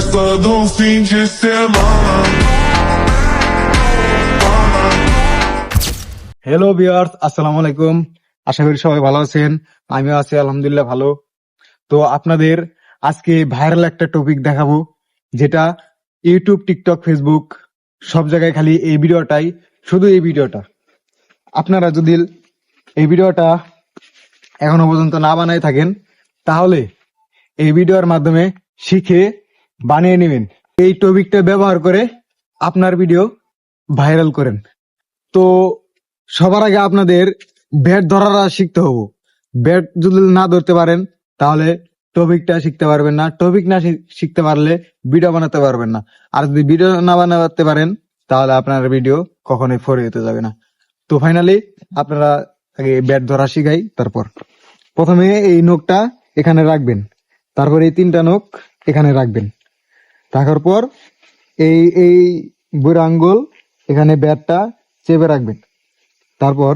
festa do fim de semana. Hello viewers, আসসালামু আলাইকুম। আশা করি সবাই ভালো আছেন। আমিও আছি আলহামদুলিল্লাহ ভালো। তো আপনাদের আজকে ভাইরাল একটা টপিক দেখাবো, যেটা ইউটিউব, টিকটক, ফেসবুক সব জায়গায় খালি এই ভিডিওটাই, শুধু এই ভিডিওটা। আপনারা যদি এই ভিডিওটা এখনো পর্যন্ত না বানায় থাকেন, তাহলে এই ভিডিওর মাধ্যমে শিখে বানিয়ে নেবেন। এই টপিকটা ব্যবহার করে আপনার ভিডিও ভাইরাল করেন। তো সবার আগে আপনাদের ব্যাট ধরাটা শিখতে হবে। ব্যাট যদি না ধরতে পারেন, তাহলে টপিকটা শিখতে পারবেন না। টপিক না শিখতে পারলে ভিডিও বানাতে পারবেন না। আর যদি ভিডিও না বানাতে পারেন, তাহলে আপনার ভিডিও কখনোই ফরে যেতে যাবে না। তো ফাইনালি আপনারা আগে ব্যাট ধরা শিখাই। তারপর প্রথমে এই নখটা এখানে রাখবেন, তারপর এই তিনটা নখ এখানে রাখবেন। রাখার পর এই এই বুড়ো আঙ্গুল এখানে ব্যাটটা চেপে রাখবেন। তারপর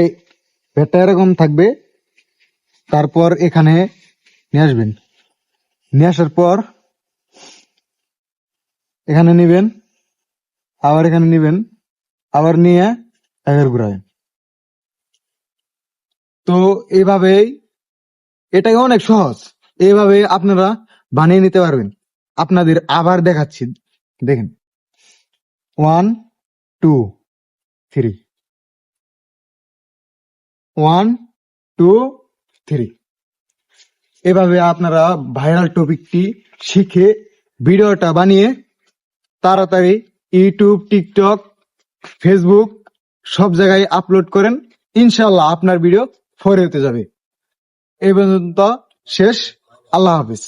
এই ব্যাটটা এরকম থাকবে। তারপর এখানে নিয়ে আসবেন। নিয়ে আসার পর এখানে নিবেন, আবার এখানে নিবেন, আবার নিয়ে একের ঘুরাবেন। তো এইভাবেই, এটাই অনেক সহজ। এইভাবে আপনারা বানিয়ে নিতে পারবেন। আপনাদের আবার দেখাচ্ছি, দেখেন। 1 2 3, 1 2 3। এভাবে আপনারা ভাইরাল টপিকটি শিখে ভিডিওটা বানিয়ে তাড়াতাড়ি ইউটিউব, টিকটক, ফেসবুক সব জায়গায় আপলোড করেন। ইনশাল্লাহ আপনার ভিডিও ফরে হতে যাবে। এই পর্যন্ত শেষ। আল্লাহ হাফিজ।